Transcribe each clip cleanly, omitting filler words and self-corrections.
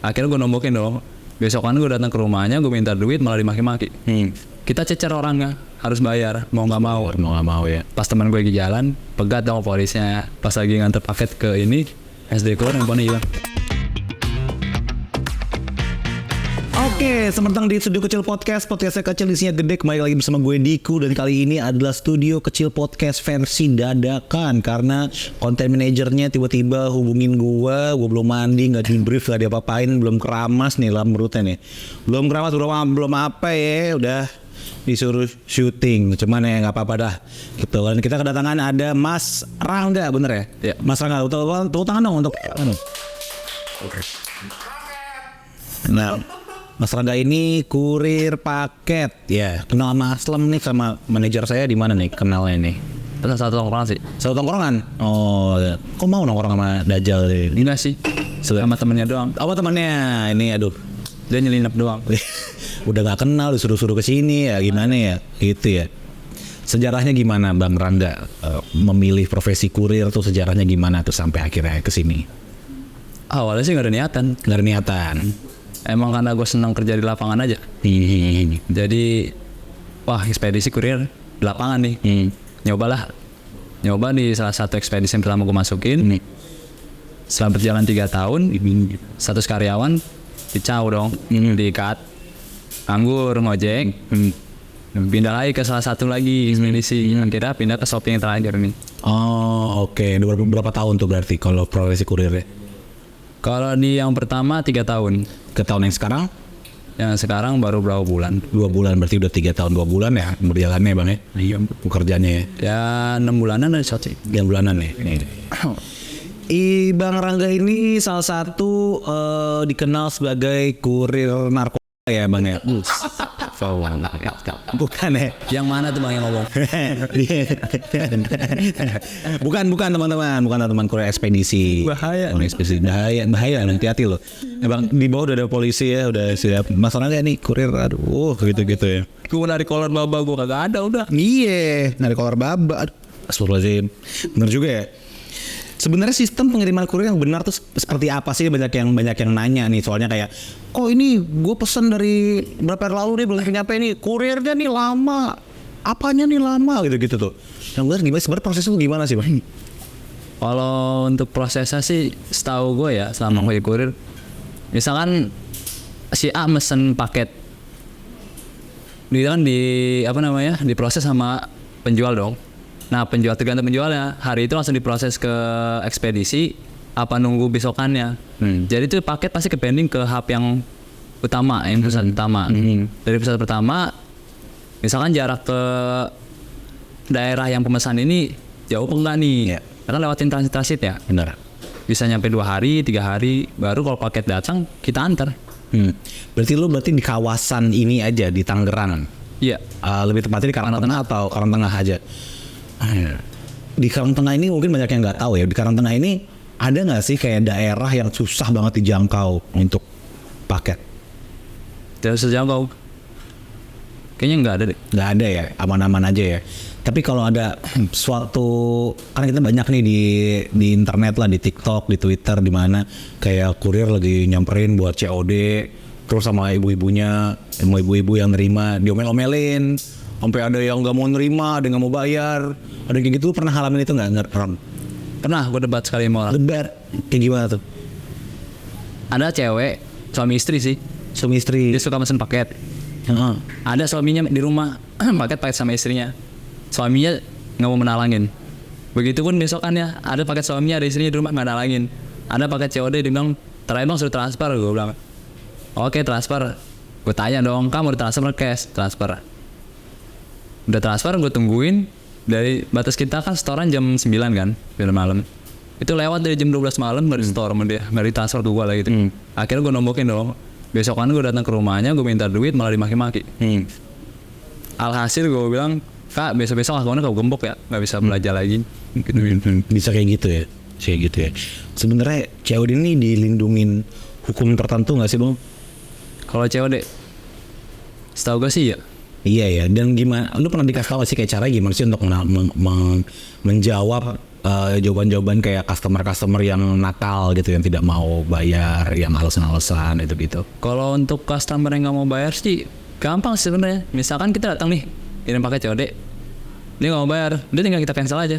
Akhirnya gue nombokin dong. Besokan gue datang ke rumahnya, gue minta duit malah dimaki-maki. Kita cecer orangnya, harus bayar, mau nggak mau ya. Pas teman gue lagi jalan, pegat dong polisnya. Pas lagi nganter paket ke ini, SD keluar handphonenya hilang. Oke, selamat datang di Studio Kecil Podcast. Podcastnya kecil, isinya gede. Kembali lagi bersama gue Diku. Dan kali ini adalah Studio Kecil Podcast versi dadakan. Karena content manajernya tiba-tiba hubungin gue belum mandi, gak di brief, gak diapa-apain. Belum keramas nih perutnya nih. Belum keramas, belum apa ya. Udah disuruh syuting. Cuman ya gak apa-apa dah gitu. Dan kita kedatangan ada Mas Rangga, bener ya? Iya. Mas Rangga, tepuk tangan dong untuk Nah, Mas Rangga ini kurir paket, ya. Kenal sama Aslem nih, sama manajer saya di mana nih kenalnya nih? Terus satu tongkrongan sih. Satu tongkrongan. Oh, kok mau nongkrong sama Dajjal ini? Enggak sih, sama temennya doang. Apa temannya? Ini aduh, Dia nyelinap doang. udah nggak kenal, disuruh-suruh ke sini ya, gimana ya? Gitu ya. Sejarahnya gimana, Bang Rangga memilih profesi kurir tuh, sejarahnya gimana tuh sampai akhirnya ke sini? Awalnya sih nggak ada niatan. Nggak ada niatan. Emang karena gue senang kerja di lapangan aja. Jadi, wah ekspedisi kurir di lapangan nih. Nyoba di salah satu ekspedisi yang pertama gue masukin. Setelah berjalan 3 tahun, 100 karyawan dicau dong, di-cut, nganggur, ngojek. Pindah lagi ke salah satu lagi ekspedisi. Akhirnya pindah ke Shopee yang terakhir nih. Oh, oke. Berapa tahun tuh berarti kalau profesi kurirnya? Kalau di yang pertama 3 tahun. Ke tahun yang sekarang? Yang sekarang baru berapa bulan? 2 bulan, berarti udah 3 tahun 2 bulan ya berjalannya Bang ya? Iya. Pekerjaannya ya? Ya 6 bulanan dari Shopee. 3 bulanan ya? Bang Rangga ini salah satu dikenal sebagai kurir narkoba ya Bang ya? Bukan ya? Yang mana tuh Bang yang ngomong? bukan teman-teman kurir ekspedisi. Bahaya. Ekspedisi bahaya, hati-hati loh. Bang, di bawah udah ada polisi ya, udah siap. Mas Rangga nih kurir, aduh gitu ya. Gue narik kolor baba gue kagak ada udah. Iya, narik kolor baba. Astagfirullahaladzim. Bener juga ya. Sebenarnya sistem pengiriman kurir yang benar tuh seperti apa sih? Banyak yang nanya nih, soalnya kayak, kok ini gue pesen dari berapa hari lalu nih belum nyampe nih, kurirnya nih lama, apanya nih lama gitu tuh. Yang benar gimana sebenarnya prosesnya tuh gimana sih Bang? Kalau untuk prosesnya sih, setahu gue ya selama gue kurir, misalkan si A mesen paket, dia kan diproses sama penjual dong. Nah tergantung penjualnya, hari itu langsung diproses ke ekspedisi, apa nunggu besokannya. Jadi itu paket pasti ke pending ke hub yang utama, yang pusat utama. Dari pusat pertama, misalkan jarak ke daerah yang pemesan ini jauh apa enggak nih? Yeah. Karena lewatin transit ya. Benar. Bisa nyampe 2 hari, 3 hari, baru kalau paket datang kita antar. Berarti di kawasan ini aja, di Tangerang? Iya. Lebih tepatnya di Karangtengah atau Karangtengah aja? Di Karangtengah ini mungkin banyak yang nggak tahu ya. Di Karangtengah ini ada nggak sih kayak daerah yang susah banget dijangkau untuk paket? Tidak usah jangkau. Kayaknya nggak ada deh. Nggak ada ya, aman-aman aja ya. Tapi kalau ada suatu, kan kita banyak nih di internet lah, di TikTok, di Twitter, di mana kayak kurir lagi nyamperin buat COD, terus sama ibu-ibunya, ibu-ibu yang nerima diomel-omelin, sampai ada yang nggak mau nerima, ada yang nggak mau bayar, ada yang kayak gitu. Pernah ngalamin itu nggak, Ron? Pernah, gue debat sekali sama orang. Debat kayak gimana tuh? Ada cewek, suami istri sih. Suami istri. Dia suka mesen paket. Ada suaminya di rumah, paket sama istrinya. Suaminya nggak mau menalangin. Begitupun besokannya, ada paket suaminya, ada istrinya di rumah nggak nalangin. Ada paket COD, dia bilang, terakhir bang suruh transfer. Gue bilang, oke transfer. Gue tanya dong, kamu udah transfer cash? Transfer. Udah transfer, gue tungguin. Dari batas kita kan setoran jam 9 kan, malam. Itu lewat dari jam 12 malam baru store sama dia, nggak ditransfer tuh gue lah gitu. Akhirnya gue nombokin dong. Besokan gue datang ke rumahnya, gue minta duit malah dimaki-maki. Alhasil gue bilang, Kak besok-besok akunnya kau gembok ya, nggak bisa belajar lagi. Gitu. Bisa kayak gitu ya, Sebenarnya COD ini dilindungin hukum tertentu nggak sih Bang? Kalau COD, setahu gue sih ya. Iya ya, dan gimana? Lu pernah dikasih tahu sih kayak cara gimana sih untuk menjawab jawaban-jawaban kayak customer yang nakal gitu, yang tidak mau bayar, yang alasan-alasan itu gitu? Kalau untuk customer yang nggak mau bayar sih gampang sih sebenarnya. Misalkan kita datang nih kirim paket COD, dia nggak mau bayar, dia tinggal kita cancel aja.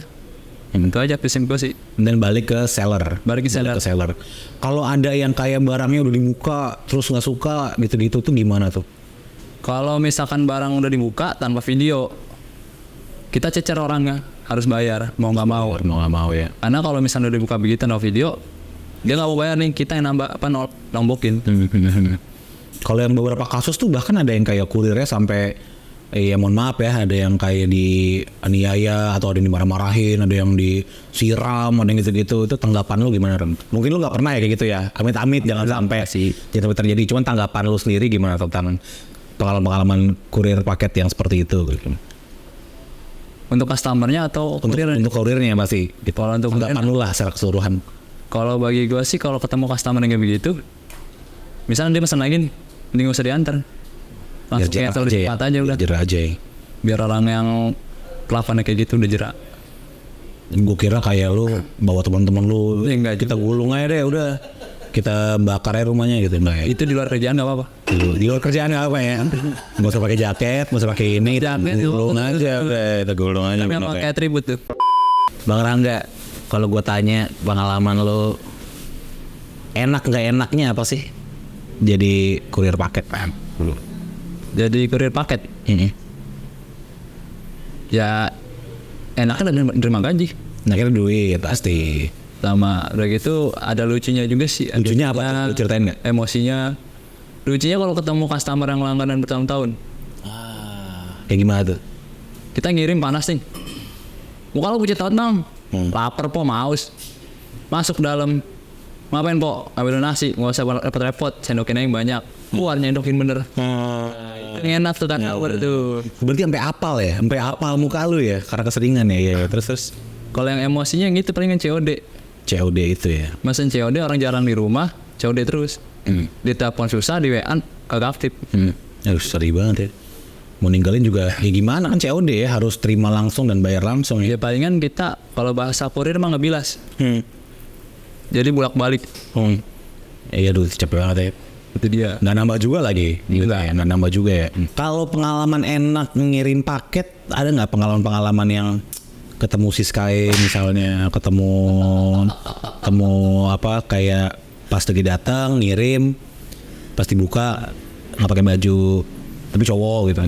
Itu aja prinsip gue sih. Dan balik ke seller. Balik ke seller. Kalau ada yang kayak barangnya udah dibuka terus nggak suka gitu-gitu tuh gimana tuh? Kalau misalkan barang udah dibuka tanpa video, kita cecer orangnya harus bayar mau nggak mau. Mau nggak mau ya. Karena kalau misalnya udah dibuka begitu tanpa video, dia nggak mau bayar nih, kita yang nambah nombokin. Kalau yang beberapa kasus tuh bahkan ada yang kayak kurirnya sampai ya mohon maaf ya, ada yang kayak dianiaya atau ada yang dimarah-marahin, ada yang disiram, ada yang gitu-gitu. Itu tanggapan lu gimana, Ren? Mungkin lu nggak pernah ya kayak gitu ya. Amit-amit jangan sampai jangan sampai terjadi. Cuman tanggapan lu sendiri gimana tentang pengalaman kurir paket yang seperti itu? Untuk customernya atau Untuk kurirnya pasti. Gitu. Kalau untuk tanggapan lu lah secara keseluruhan. Kalau bagi gue sih kalau ketemu customer yang kayak begitu, misalnya dia pesan lagi, mending gak usah diantar. Langsung cancel di tempat aja udah. Jerak aja ya. Biar orang yang kelakuannya kayak gitu udah jerak. Gue kira kayak lu bawa teman-teman lu, Enggak, kita gulung aja deh udah. Kita bakar aja rumahnya gitu, enggak ya? Itu di luar kerjaan gak apa-apa. Di luar kerjaan nggak apa ya? Nggak usah pakai jaket, nggak usah pakai ini. Jaket, gulung aja, udah kita gulung aja. Tapi yang pakai atribut tuh. Bang Rangga, kalau gue tanya pengalaman lo, enak nggak enaknya apa sih? Jadi kurir paket, Jadi kurir paket. Ya enaknya nerima gaji. Nah kira duit pasti. Sama udah gitu ada lucunya juga sih. Lucunya apa? Lu ceritain nggak? Emosinya. Lucunya kalau ketemu customer yang langganan bertahun-tahun. Kayak gimana tuh? Kita ngirim panas nih. Muka lu pucat banget bang. Lapar po, maus. Masuk dalam. Ngapain po? Ambil nasi. Nggak usah repot-repot. Sendokin aja yang banyak. Keluar nyendokin bener. Itu enak tuh tak tuh. Berarti sampai apal ya? Sampai apal muka lu ya? Karena keseringan ya? Terus. Kalau yang emosinya gitu palingan COD. COD itu ya? Mesen COD orang jarang di rumah. COD terus. Di telepon susah, di WA kagak aktif. Aduh sedih banget ya. Mau ninggalin juga ya gimana kan COD ya, harus terima langsung dan bayar langsung ya. Ya palingan kita kalau bahasa kurir mah ngebilas. Jadi bolak-balik. Iya aduh capek banget ya. Itu dia. Nggak nambah juga lagi. Nggak nambah juga ya. Kalau pengalaman enak ngirim paket, ada nggak pengalaman-pengalaman yang ketemu Siskai misalnya, ketemu apa kayak pas lagi datang ngirim, pas dibuka nggak pakai baju, tapi cowok gitu.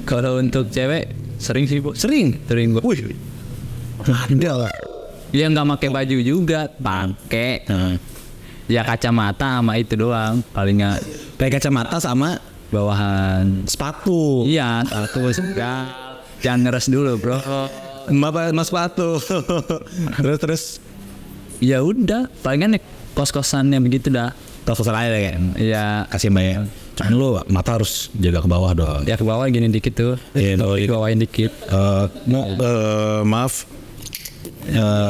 Kalau untuk cewek sering sih bu. Sering gua. Wih, ada lah. Dia nggak pakai baju juga, pakai. Ya kacamata sama itu doang, paling nggak. Pakai kacamata sama Bawahan sepatu. Iya, sepatu segala. Jangan ngeres dulu bro. Mas sepatu. terus. Ya udah, palingan kos-kosannya begitu dah. Kos-kosan aja kayak. Iya. Kasih bayar. Cuman lu mata harus jaga ke bawah dong. Ya ke bawah gini dikit tuh. Iya, Ke bawahin dikit. Maaf.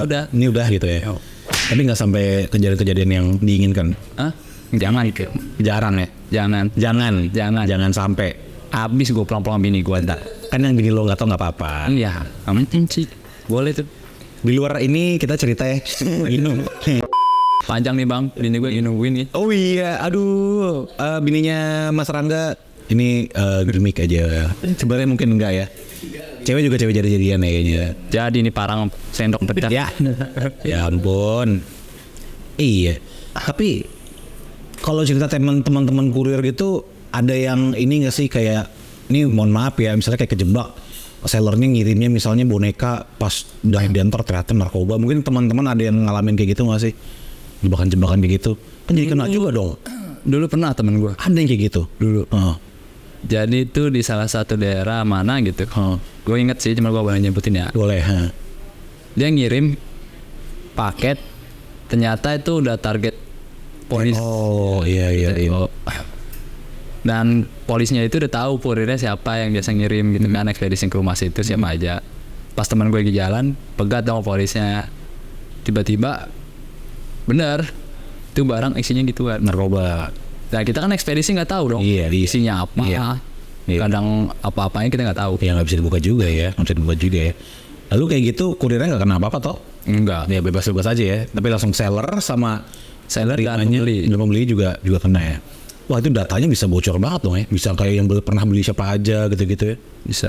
Udah. Ini udah gitu ya. Tapi nggak sampai kejadian-kejadian yang diinginkan. Hah? Jangan gitu. Jarang ya. Jangan sampai. Abis gue pelan-pelan bini gue ntar. Kan yang bini lo nggak tahu nggak apa-apa. Iya. Aman sih. Boleh tuh. Di luar ini kita cerita ya. Minum. Panjang nih bang. Bini gue nungguin nih. Oh iya. Aduh. Bininya Mas Rangga ini gimmick aja. Sebenarnya mungkin enggak ya. Cewek juga cewek jadi-jadian ya kayaknya. Jadi ini parang sendok pecah. Ya. Ya ampun. Iya. Tapi kalau cerita teman-teman kurir gitu ada yang ini nggak sih kayak ini mohon maaf ya misalnya kayak kejebak sellernya ngirimnya misalnya boneka pas udah diantar ternyata narkoba. Mungkin teman-teman ada yang ngalamin kayak gitu nggak sih? Jebakan-jebakan kayak gitu. Kan jadi kena juga dong. Dulu pernah temen gue. Ada yang kayak gitu dulu. Jadi itu di salah satu daerah mana gitu. Gue inget sih, cuma gue boleh nyebutin ya. Boleh. Dia ngirim paket, ternyata itu udah target polis. Oh iya. Dan polisnya itu udah tahu kurirnya siapa yang biasa ngirim gitu kan, ekspedisi ke rumah situ siapa aja. Pas teman gue lagi jalan, pegat dong polisnya. Tiba-tiba, bener, itu barang isinya gitu kan. Narkoba. Nah kita kan ekspedisi nggak tahu dong. Iya. Isinya apa. Iya. Kadang apa-apanya kita nggak tahu. Ya nggak bisa dibuka juga ya. Lalu kayak gitu kurirnya nggak kena apa-apa toh? Enggak. Ya bebas-bebas aja ya. Tapi langsung seller sama Seller dan terimanya, pembeli. dan pembeli juga kena ya. Wah itu datanya bisa bocor banget dong ya. Bisa kayak yang pernah beli siapa aja gitu-gitu ya. Bisa.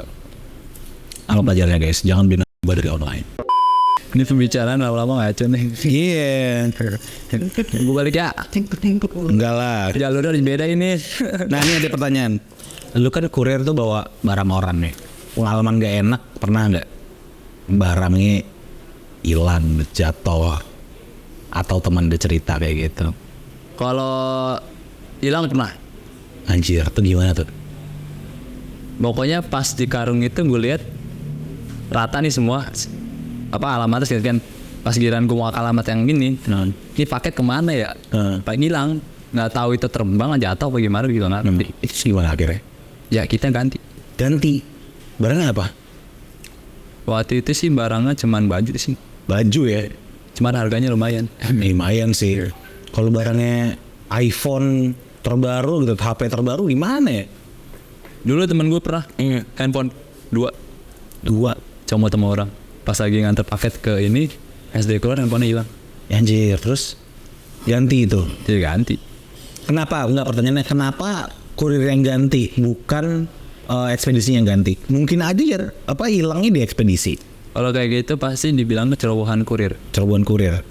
Apa pelajarannya guys? Jangan beli narkoba dari online. Ini pembicaraan lama-lama ngaco nih. Iya. Gue balik ya. Enggak lah. Jalurnya harus beda ini. Nah ini ada pertanyaan. Lu kan kurir tuh bawa barang orang nih. Pengalaman gak enak pernah nggak? Barangnya hilang, jatuh, atau teman udah cerita kayak gitu? Kalau hilang pernah. Anjir, tuh gimana tuh? Pokoknya pas di karung itu gue lihat rata nih semua. Apa alamatnya sih kan? Pas giliran gue mau ke alamat yang ini, ini paket kemana ya? Pak hilang, nggak tahu itu terbang aja atau bagaimana gitu kan? Itu gimana akhirnya? Ya kita ganti. Ganti. Barangnya apa? Waktu itu sih barangnya cuman baju sih. Baju ya. Cuman harganya lumayan. Lumayan sih. Kalau barangnya iPhone terbaru gitu, HP terbaru gimana ya? Dulu temen gue pernah handphone 2 cuma sama orang. Pas lagi nganter paket ke ini, SD keluar handphonenya hilang. Anjir, terus ganti itu. Jadi ganti. Kenapa? Enggak, pertanyaannya kenapa kurir yang ganti bukan ekspedisinya yang ganti? Mungkin aja ya apa hilangnya di ekspedisi. Kalau kayak gitu pasti dibilang kecerobohan kurir. Cerobohan kurir.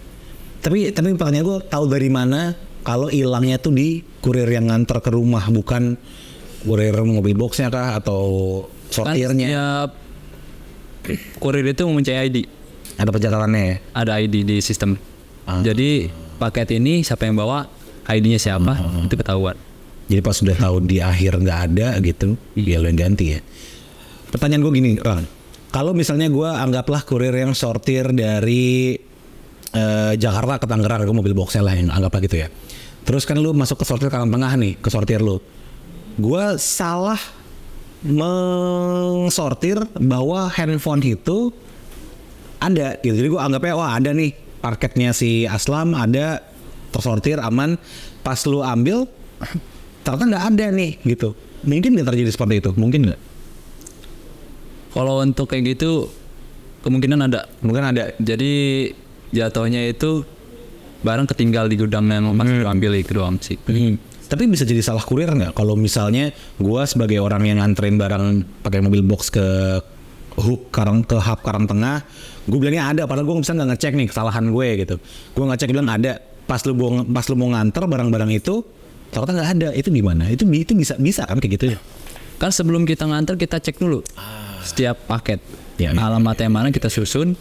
Tapi pertanyaan gue, tahu dari mana kalau hilangnya tuh di kurir yang nganter ke rumah, bukan kurir mobil boxnya kah atau sortirnya? Kan ya, kurir itu mempunyai ID. Ada pencatatannya ya? Ada ID di sistem. Jadi paket ini siapa yang bawa, ID-nya siapa, itu ketahuan. Jadi pas sudah tahu di akhir nggak ada gitu, dia lo yang ganti ya. Pertanyaan gue gini, Ran. Kalau misalnya gue anggaplah kurir yang sortir dari Jakarta ke Tangerang, ke mobil boxnya lah yang anggaplah gitu ya. Terus kan lu masuk ke sortir Karang Tengah nih, ke sortir lu. Gue salah mengsortir bahwa handphone itu ada gitu. Jadi gue anggapnya wah ada nih paketnya si Aslam, ada tersortir aman. Pas lu ambil ternyata nggak ada nih gitu. Mungkin nggak terjadi seperti itu? Mungkin nggak? Kalau untuk kayak gitu kemungkinan ada. Mungkin ada. Jadi jatuhnya itu barang ketinggal di gudang yang pas diambil itu doang sih. Tapi bisa jadi salah kurir nggak? Kalau misalnya gue sebagai orang yang nganterin barang pakai mobil box ke hub Karang Tengah, gue bilangnya ada, padahal gue misalnya nggak ngecek nih kesalahan gue gitu. Gue ngecek bilang ada. Pas lu mau nganter barang-barang itu, ternyata nggak ada. Itu gimana? Itu bisa kan kayak gitu ya? Kan sebelum kita nganter kita cek dulu setiap paket. Ya, Alamatnya mana kita susun.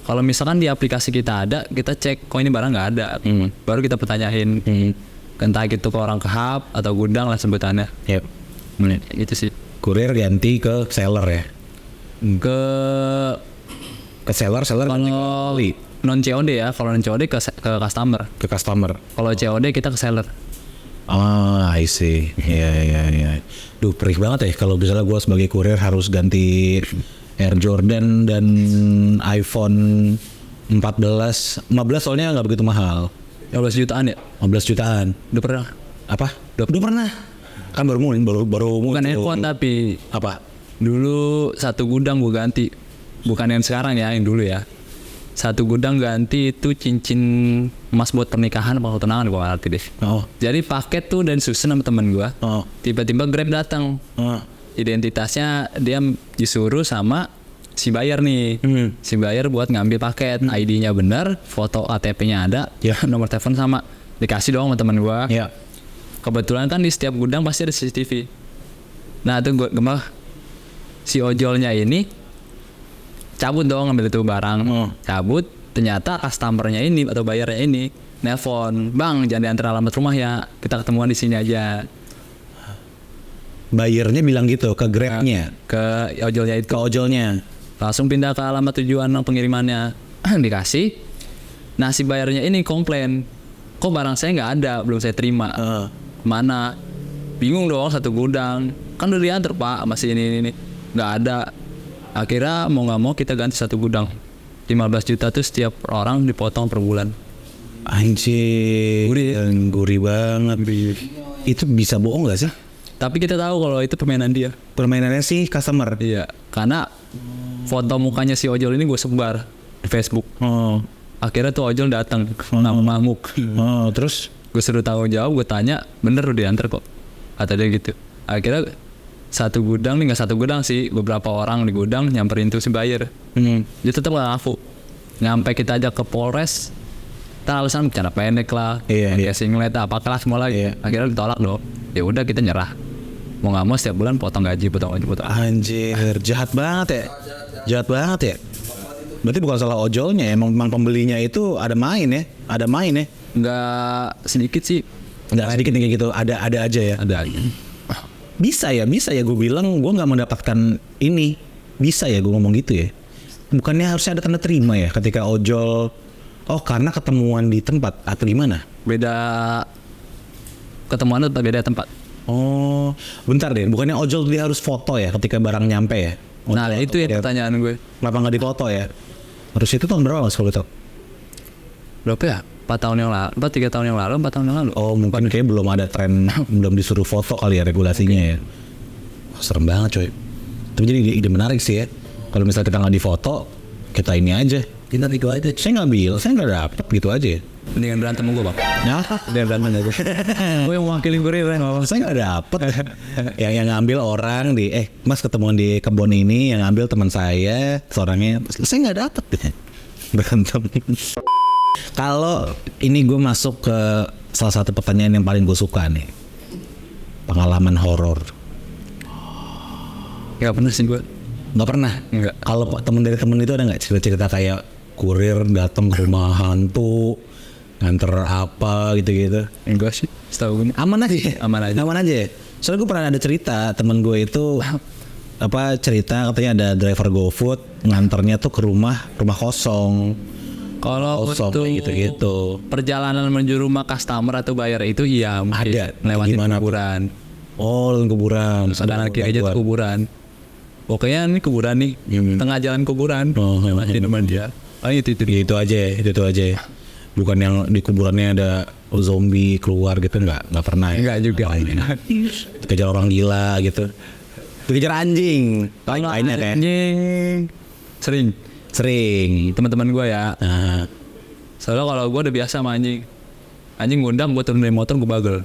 Kalau misalkan di aplikasi kita ada, kita cek kok ini barang nggak ada. Baru kita pertanyain. Entah gitu ke orang ke hub atau gudang lah sebutannya. Yep. Itu sih. Kurir ganti ke seller ya? Ke seller Kalau non COD ya, kalau non COD ke customer. ke customer. Kalau COD kita ke seller. I see. Iya. Duh, perih banget ya kalau misalnya gue sebagai kurir harus ganti Air Jordan dan iPhone 15 soalnya nggak begitu mahal. 15 jutaan ya? 15 jutaan. Udah pernah? Apa? Udah pernah. Kan baru Bukan handphone tapi apa? dulu satu gudang gue ganti. Bukan yang sekarang ya, yang dulu ya. Satu gudang ganti itu cincin emas buat pernikahan apa tunangan gue ngerti deh. Oh. Jadi paket tuh dan susun sama temen gue. Oh. Tiba-tiba Grab datang. Identitasnya dia disuruh sama si bayar nih. Si bayar buat ngambil paket, ID-nya benar, foto KTP-nya ada, nomor telepon sama. Dikasih dong sama teman gua. Ya. Kebetulan kan di setiap gudang pasti ada CCTV. Nah, itu gua gemah si ojolnya ini cabut dong ngambil itu barang. Cabut, ternyata customer-nya ini atau bayarnya ini nelpon, "Bang, jangan diantar alamat rumah ya. Kita ketemuan di sini aja." Bayarnya bilang gitu ke Grab-nya, Ke ojolnya itu. ke ojolnya. Langsung pindah ke alamat tujuan pengirimannya. Dikasih. Nah si bayarnya ini komplain, kok barang saya nggak ada, belum saya terima. Mana? Bingung dong satu gudang. Kan udah diantar pak, masih ini. Nggak ada. Akhirnya mau nggak mau kita ganti satu gudang. 15 juta tuh setiap orang dipotong per bulan. Anjir, gurih banget. Itu bisa bohong gak sih? Tapi kita tahu kalau itu permainan dia. Permainannya sih customer. Iya, karena Foto mukanya si ojol ini gue sebar di Facebook. Akhirnya tuh ojol datang nama Mamuk. Terus Gue suruh tanggung jawab, gue tanya, bener udah diantar kok. Kata dia gitu. Akhirnya satu gudang nih, nggak satu gudang sih, beberapa orang di gudang nyamperin tuh si buyer. Dia tetap nggak ngaku. Nyampe kita ajak ke Polres, kita alasan bercanda pendek lah, pakai singlet apalah semua lagi. Akhirnya ditolak dong. Ya udah kita nyerah. Mau nggak mau setiap bulan potong gaji. anjir, jahat banget ya. Jahat banget ya. Berarti bukan salah ojolnya, emang pembelinya itu ada main ya. Nggak sedikit sih, Nggak sedikit kayak gitu, ada aja ya. ada aja. Bisa ya gue bilang gue nggak mendapatkan ini. Bisa ya gue ngomong gitu ya. Bukannya harusnya ada tanda terima ya ketika ojol. Oh karena ketemuan di tempat atau gimana? Beda ketemuan atau beda tempat. Oh bentar deh, bukannya ojol dia harus foto ya ketika barang nyampe ya? Nah itu ya pertanyaan gue. Kenapa nggak difoto ya? Harus itu tahun berapa mas kalau gitu? Berapa ya? 3 tahun yang lalu. Oh mungkin kayak belum ada tren belum disuruh foto kali ya regulasinya ya. Wah, serem banget coy. Tapi jadi ide menarik sih ya. Kalau misalnya kita nggak difoto, kita ini aja. Kita itu aja. Saya nggak dapet gitu aja. Mendingan berantem sama gue bang. Nah, Mendingan berantem aja. Gue yang mewakili gue ya. saya nggak dapet. yang ngambil orang di mas ketemuan di kebun ini yang ngambil teman saya seorangnya. Saya nggak dapet deh. Berantem. Kalau ini gue masuk ke salah satu pertanyaan yang paling gue suka nih. Pengalaman horor. Gak pernah sih gue. Nggak pernah? Enggak. Kalau temen dari temen itu ada nggak cerita-cerita kayak kurir datang ke rumah hantu, nganter apa gitu-gitu? Enggak sih, setahu gue. Aman aja. Aman aja. Soalnya gue pernah ada cerita temen gue itu cerita katanya ada driver GoFood nganternya tuh ke rumah kosong. Kalau untuk gitu. perjalanan menuju rumah customer atau buyer itu iya Ada. melewati Gimana? kuburan. Oh, kuburan. Ada kiri aja tuh kuburan. Pokoknya ini kuburan nih, tengah jalan kuburan. Oh, lewatin sama dia. Oh itu. Itu aja. Bukan yang di kuburannya ada zombie keluar gitu nggak pernah ya? Enggak juga. Kejar orang gila gitu. Kejar anjing. Kalau Banyak ya. anjing sering teman-teman gue ya. Nah. Soalnya kalau gue udah biasa sama anjing ngundang, gue turun dari motor gue bagel.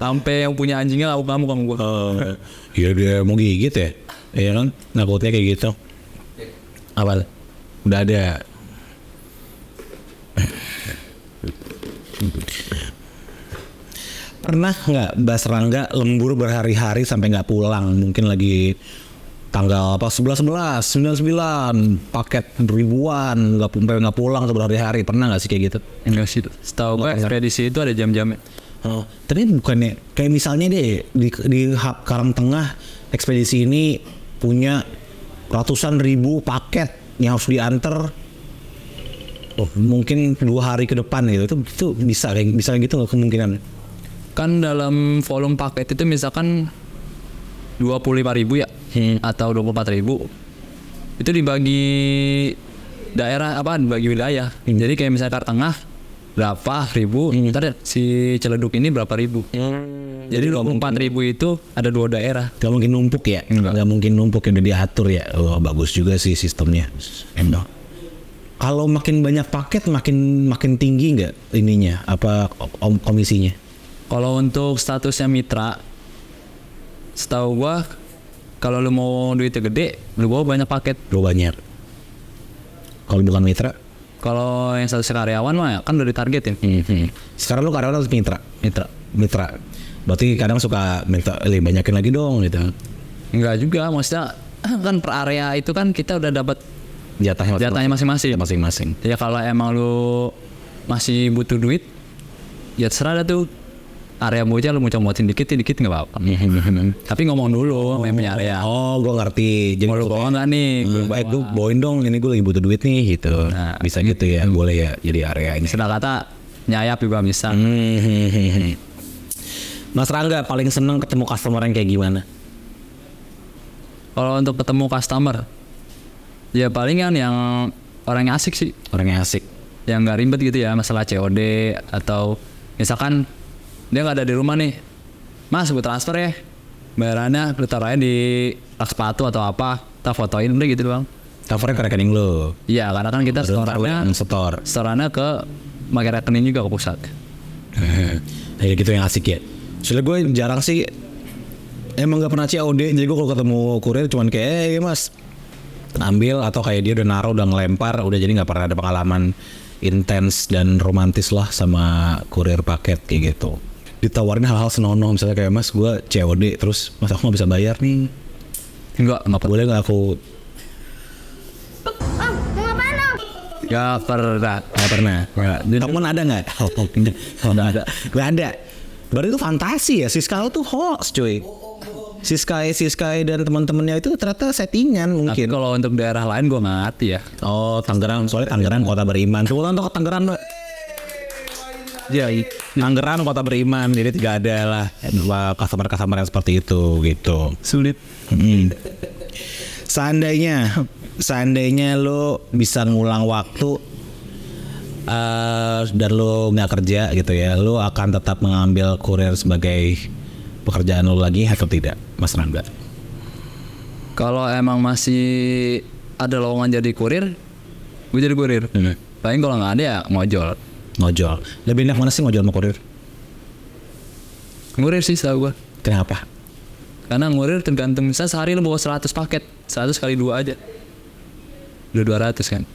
Sampai yang punya anjingnya ngamuk sama gue. Iya dia mau gigit ya? Iya kan? Nakutnya kayak gitu. Apa? Udah ada. Pernah nggak Bas Rangga lembur berhari-hari sampai nggak pulang? Mungkin lagi tanggal 11, 99, paket ribuan, nggak pulang berhari-hari. Pernah nggak sih kayak gitu? Enggak sih. Setahu gue ekspedisi itu ada jam-jamnya. Tapi bukannya kayak misalnya deh di Karangtengah ekspedisi ini punya ratusan ribu paket yang harus diantar. Mungkin 2 hari ke depan gitu. Itu bisa kayak gitu nggak kemungkinan? Kan dalam volume paket itu misalkan 25.000 ya, atau 24.000. Itu dibagi daerah dibagi wilayah. Jadi kayak misalnya Kartengah berapa ribu, ntar si Ciledug ini berapa ribu. Jadi 24.000 itu ada 2 daerah. Gak mungkin numpuk ya? Gak mungkin numpuk yang udah diatur ya. Bagus juga sih sistemnya. Kalau makin banyak paket makin tinggi nggak ininya komisinya? Kalau untuk statusnya mitra, setahu gua kalau lu mau duitnya gede, lu bawa banyak paket. Banyak. Kalau bukan mitra? Kalau yang statusnya karyawan mah kan udah ditargetin. Sekarang lu karyawan harus mitra. Berarti kadang suka minta banyakin lagi dong gitu. Enggak juga, maksudnya kan per area itu kan kita udah dapat jatahnya masing-masing. Ya kalau emang lu masih butuh duit, ya terserah dah tuh. Area bocah lu mau comotin dikit nggak apa-apa. Tapi ngomong dulu sama yang punya area. Gue ngerti. Jadi mau lu bawa nggak nih? Baik, gue bawain dong. Ini gue lagi butuh duit nih gitu. Nah, bisa gitu ya. Boleh ya jadi area ini. Sudah kata nyayap juga bisa. Mas Rangga paling seneng ketemu customer yang kayak gimana? Kalau untuk ketemu customer, ya palingan yang orangnya asik sih. Orangnya asik. Yang nggak ribet gitu ya, masalah COD atau misalkan dia nggak ada di rumah nih, Mas gue transfer ya, bayarannya lu taruh aja di rak sepatu atau apa, tak fotoin udah gitu doang. Transfernya ke rekening lo. Iya, karena kan kita setorannya ke pakai rekening juga ke pusat. Nah gitu yang asik ya. Soalnya gue jarang sih, emang gak pernah COD. Jadi gue kalau ketemu kurir cuman kayak mas ambil, atau kayak dia udah naruh, udah ngelempar, udah. Jadi gak pernah ada pengalaman intens dan romantis lah sama kurir paket kayak gitu. Ditawarin hal-hal senonoh, misalnya kayak mas gue COD, terus mas aku gak bisa bayar nih. Enggak Boleh gak aku? Gak pernah. Gak pernah. Temen ada gak? Gak ada. Gak ada. Berarti itu fantasi ya. Siska tuh hoax cuy. Siskai dan teman-temannya itu ternyata settingan Tapi mungkin. kalau untuk daerah lain gue nggak ngerti ya. Oh Tangerang, soalnya Tangerang kota beriman. Tuh untuk Tangerang Mbak. Ya, Tangerang kota beriman, jadi tidak ada lah customer yang seperti itu gitu. Sulit. Seandainya lo bisa ngulang waktu dan lo nggak kerja gitu ya, lo akan tetap mengambil kurir sebagai pekerjaan lo lagi atau tidak, Mas Rangga? Kalau emang masih ada lowongan jadi kurir, gue jadi kurir. Paling kalau nggak ada ya ngojol. Lebih enak mana sih ngojol sama kurir? Ngurir sih setahu gue. Kenapa? Karena ngurir tergantung, misalnya sehari lo bawa 100 paket, 100 kali 2 aja udah 200 kan.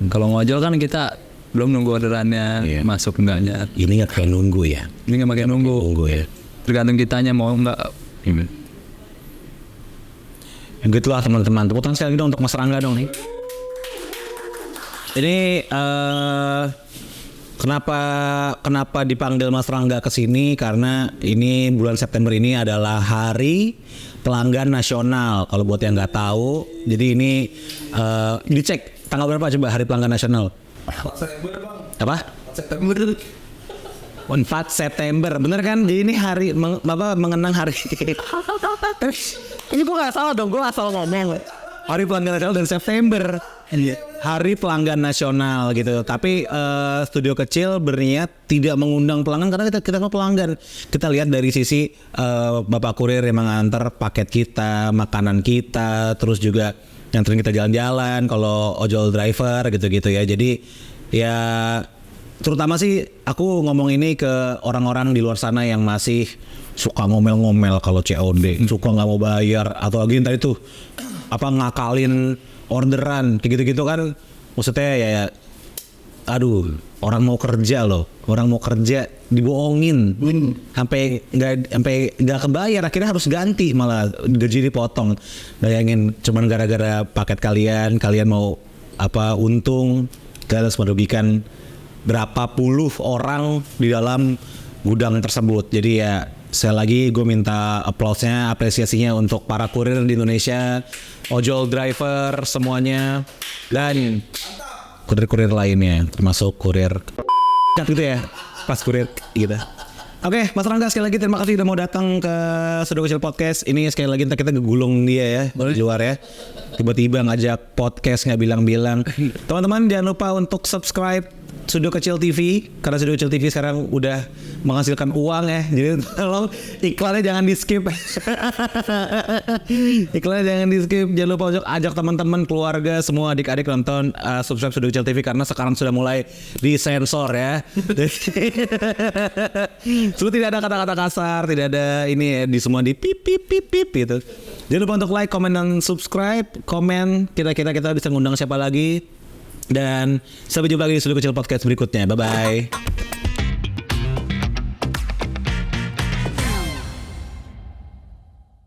Kalau ngojol kan kita belum nunggu orderannya masuk enggaknya. Ini nggak kayak nunggu ya? Ini nggak pakai nunggu ya. Tergantung kitanya mau nggak. Yang gitulah teman-teman. Tepuk tangan sekali dong untuk Mas Rangga dong nih. Ini kenapa dipanggil Mas Rangga ke sini? Karena ini bulan September ini adalah Hari Pelanggan Nasional. Kalau buat yang nggak tahu, jadi ini dicek tanggal berapa coba Hari Pelanggan Nasional? Apa? September. 4 September, bener kan? Jadi ini hari mengenang hari. Ini gue nggak salah dong, gue asal ngomong. Hari Pelanggan Nasional dan September. Hari Pelanggan Nasional gitu. Tapi studio kecil berniat tidak mengundang pelanggan karena kita mau pelanggan. Kita lihat dari sisi bapak kurir yang mengantar paket kita, makanan kita, terus juga nganterin kita jalan-jalan. Kalau ojol driver gitu-gitu ya. Jadi ya terutama sih aku ngomong ini ke orang-orang di luar sana yang masih suka ngomel-ngomel kalau COD, suka nggak mau bayar atau lagi tadi tuh apa ngakalin orderan kayak gitu-gitu kan. Maksudnya ya aduh, orang mau kerja dibohongin sampai nggak kebayar, akhirnya harus ganti, malah gaji dipotong. Bayangin cuman gara-gara paket kalian mau apa untung, kalian harus merugikan berapa puluh orang di dalam gudang tersebut. Jadi ya sekali lagi gue minta applause-nya, apresiasinya untuk para kurir di Indonesia, ojol driver semuanya, dan kurir-kurir lainnya, termasuk kurir gitu ya, pas kurir gitu. Oke, Mas Rangga sekali lagi terima kasih udah mau datang ke Studio Kecil Podcast. Ini sekali lagi kita ngegulung dia ya di luar ya. Tiba-tiba ngajak podcast nggak bilang-bilang. Teman-teman jangan lupa untuk subscribe Studio Kecil TV, karena Studio Kecil TV sekarang udah menghasilkan uang ya. Jadi tolong iklannya jangan di skip. Iklannya jangan di skip. Jangan lupa untuk ajak teman-teman, keluarga, semua adik-adik nonton subscribe Studio Kecil TV karena sekarang sudah mulai disensor ya. Sudah tidak ada kata-kata kasar, tidak ada ini ya, di semua di pip pip pip pip gitu. Jangan lupa untuk like, comment dan subscribe. Komen kita bisa ngundang siapa lagi. Dan sampai jumpa lagi di Studio Kecil Podcast berikutnya. Bye bye.